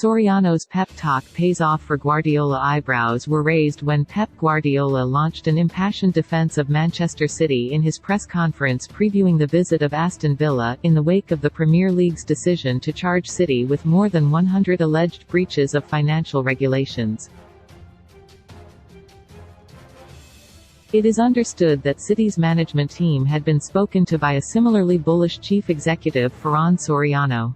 Soriano's pep talk pays off for Guardiola. Eyebrows were raised when Pep Guardiola launched an impassioned defense of Manchester City in his press conference previewing the visit of Aston Villa, in the wake of the Premier League's decision to charge City with more than 100 alleged breaches of financial regulations. It is understood that City's management team had been spoken to by a similarly bullish chief executive Ferran Soriano.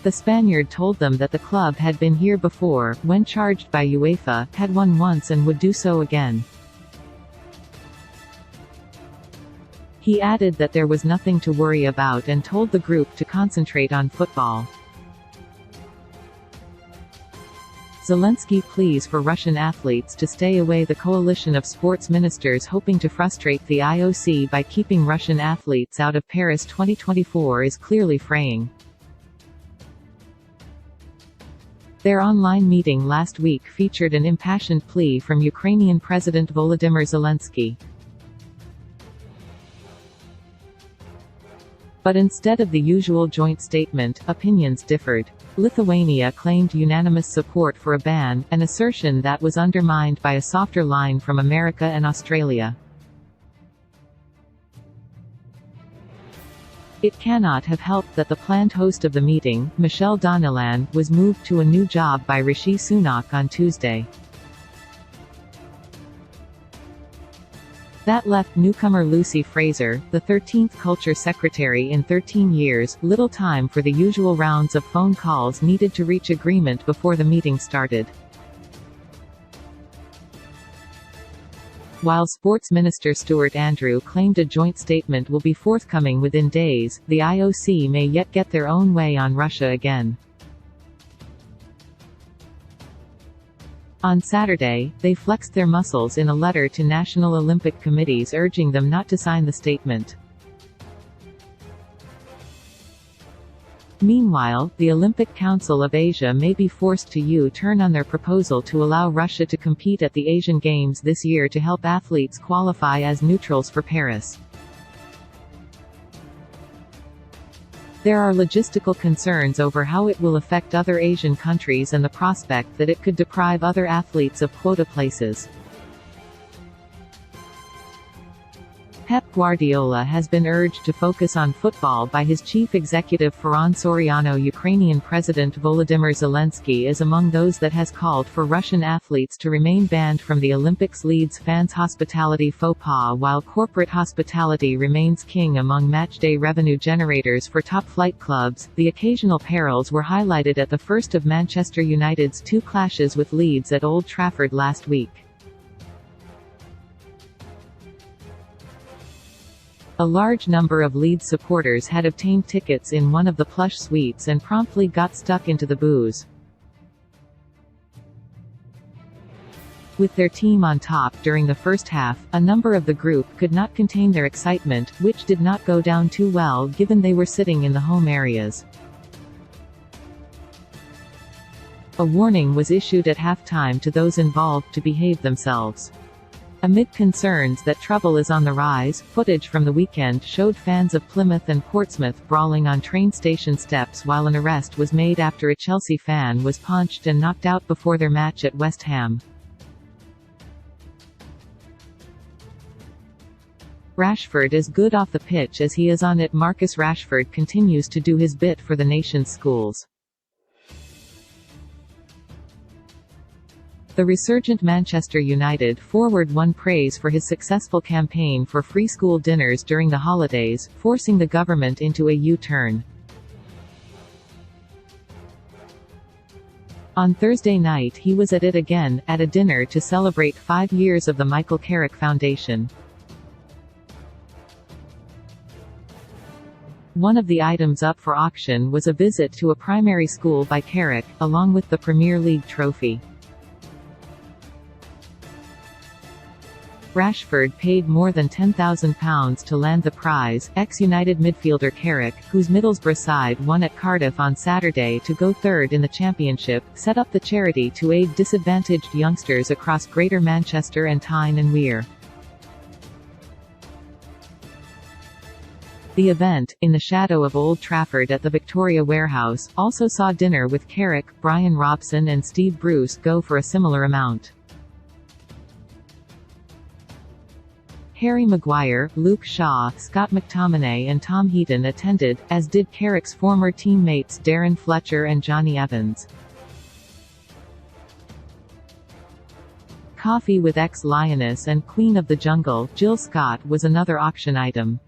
The Spaniard told them that the club had been here before, when charged by UEFA, had won once and would do so again. He added that there was nothing to worry about and told the group to concentrate on football. Zelensky pleas for Russian athletes to stay away. The coalition of sports ministers hoping to frustrate the IOC by keeping Russian athletes out of Paris 2024 is clearly fraying. Their online meeting last week featured an impassioned plea from Ukrainian President Volodymyr Zelensky. But instead of the usual joint statement, opinions differed. Lithuania claimed unanimous support for a ban, an assertion that was undermined by a softer line from America and Australia. It cannot have helped that the planned host of the meeting, Michel Donnellan, was moved to a new job by Rishi Sunak on Tuesday. That left newcomer Lucy Fraser, the 13th Culture Secretary in 13 years, little time for the usual rounds of phone calls needed to reach agreement before the meeting started. While Sports Minister Stuart Andrew claimed a joint statement will be forthcoming within days, the IOC may yet get their own way on Russia again. On Saturday, they flexed their muscles in a letter to national Olympic committees urging them not to sign the statement. Meanwhile, the Olympic Council of Asia may be forced to U-turn on their proposal to allow Russia to compete at the Asian Games this year to help athletes qualify as neutrals for Paris. There are logistical concerns over how it will affect other Asian countries and the prospect that it could deprive other athletes of quota places. Pep Guardiola has been urged to focus on football by his chief executive Ferran Soriano. Ukrainian President Volodymyr Zelensky is among those that has called for Russian athletes to remain banned from the Olympics. Leads fans' hospitality faux pas. While corporate hospitality remains king among matchday revenue generators for top-flight clubs, the occasional perils were highlighted at the first of Manchester United's two clashes with Leeds at Old Trafford last week. A large number of Leeds supporters had obtained tickets in one of the plush suites and promptly got stuck into the booze. With their team on top during the first half, a number of the group could not contain their excitement, which did not go down too well given they were sitting in the home areas. A warning was issued at halftime to those involved to behave themselves. Amid concerns that trouble is on the rise, footage from the weekend showed fans of Plymouth and Portsmouth brawling on train station steps while an arrest was made after a Chelsea fan was punched and knocked out before their match at West Ham. Rashford is good off the pitch as he is on it. Marcus Rashford continues to do his bit for the nation's schools. The resurgent Manchester United forward won praise for his successful campaign for free school dinners during the holidays, forcing the government into a U-turn. On Thursday night he was at it again, at a dinner to celebrate 5 years of the Michael Carrick Foundation. One of the items up for auction was a visit to a primary school by Carrick, along with the Premier League trophy. Rashford paid more than £10,000 to land the prize. Ex-United midfielder Carrick, whose Middlesbrough side won at Cardiff on Saturday to go third in the Championship, set up the charity to aid disadvantaged youngsters across Greater Manchester and Tyne and Wear. The event, in the shadow of Old Trafford at the Victoria Warehouse, also saw dinner with Carrick, Brian Robson and Steve Bruce go for a similar amount. Harry Maguire, Luke Shaw, Scott McTominay and Tom Heaton attended, as did Carrick's former teammates Darren Fletcher and Johnny Evans. Coffee with ex-Lioness and Queen of the Jungle, Jill Scott, was another auction item.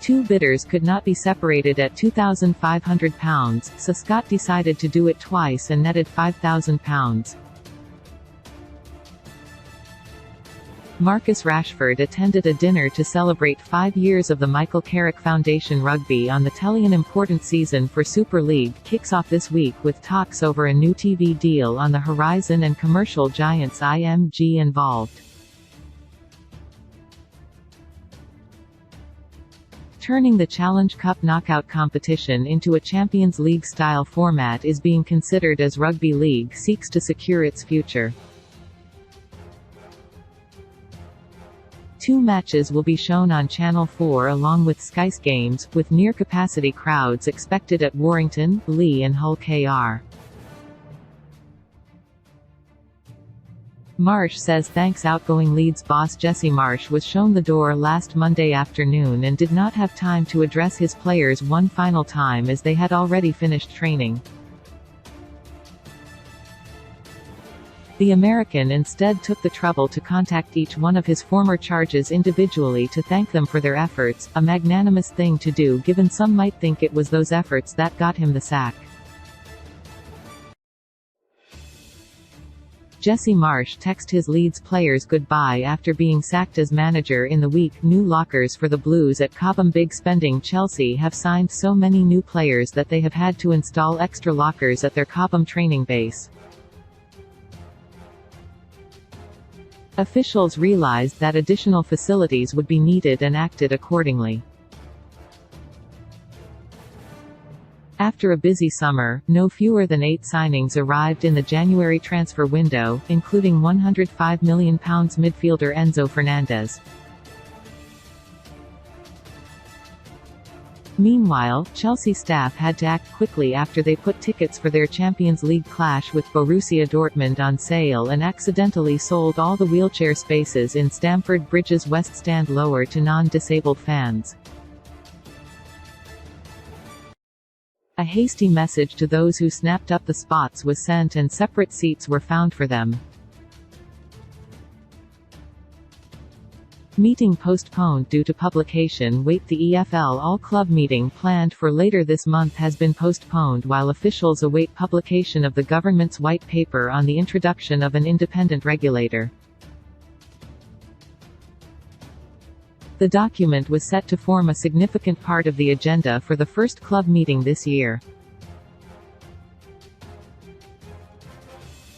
Two bidders could not be separated at £2,500, so Scott decided to do it twice and netted £5,000. Marcus Rashford attended a dinner to celebrate 5 years of the Michael Carrick Foundation Rugby on the telly. An important season for Super League kicks off this week with talks over a new TV deal on the horizon and commercial giants IMG involved. Turning the Challenge Cup knockout competition into a Champions League-style format is being considered as Rugby League seeks to secure its future. 2 matches will be shown on Channel 4 along with Sky's games, with near-capacity crowds expected at Warrington, Leigh and Hull KR. Marsh says thanks. Outgoing Leeds boss Jesse Marsh was shown the door last Monday afternoon and did not have time to address his players one final time as they had already finished training. The American instead took the trouble to contact each one of his former charges individually to thank them for their efforts, a magnanimous thing to do given some might think it was those efforts that got him the sack. Jesse Marsh texted his Leeds players goodbye after being sacked as manager in the week. New lockers for the Blues at Cobham. Big spending. Chelsea have signed so many new players that they have had to install extra lockers at their Cobham training base. Officials realized that additional facilities would be needed and acted accordingly. After a busy summer, no fewer than 8 signings arrived in the January transfer window, including £105 million midfielder Enzo Fernandez. Meanwhile, Chelsea staff had to act quickly after they put tickets for their Champions League clash with Borussia Dortmund on sale and accidentally sold all the wheelchair spaces in Stamford Bridge's West Stand lower to non-disabled fans. A hasty message to those who snapped up the spots was sent and separate seats were found for them. Meeting postponed due to publication wait. The EFL All-Club meeting planned for later this month has been postponed while officials await publication of the government's white paper on the introduction of an independent regulator. The document was set to form a significant part of the agenda for the first club meeting this year.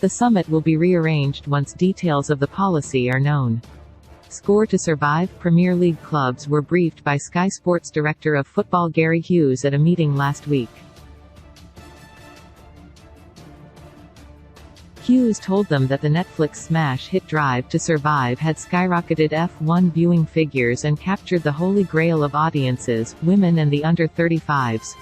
The summit will be rearranged once details of the policy are known. Score to survive. Premier League clubs were briefed by Sky Sports Director of Football Gary Hughes at a meeting last week. Hughes told them that the Netflix smash hit Drive to Survive had skyrocketed F1 viewing figures and captured the holy grail of audiences, women and the under-35s.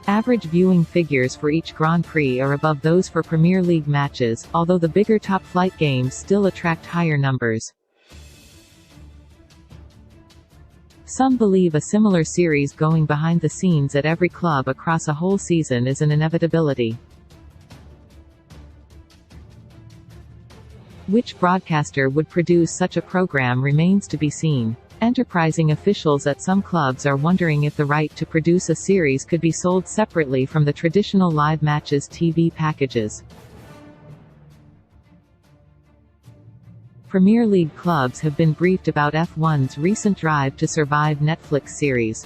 Average viewing figures for each Grand Prix are above those for Premier League matches, although the bigger top-flight games still attract higher numbers. Some believe a similar series going behind the scenes at every club across a whole season is an inevitability. Which broadcaster would produce such a program remains to be seen. Enterprising officials at some clubs are wondering if the right to produce a series could be sold separately from the traditional live matches TV packages. Premier League clubs have been briefed about F1's recent Drive to Survive Netflix series.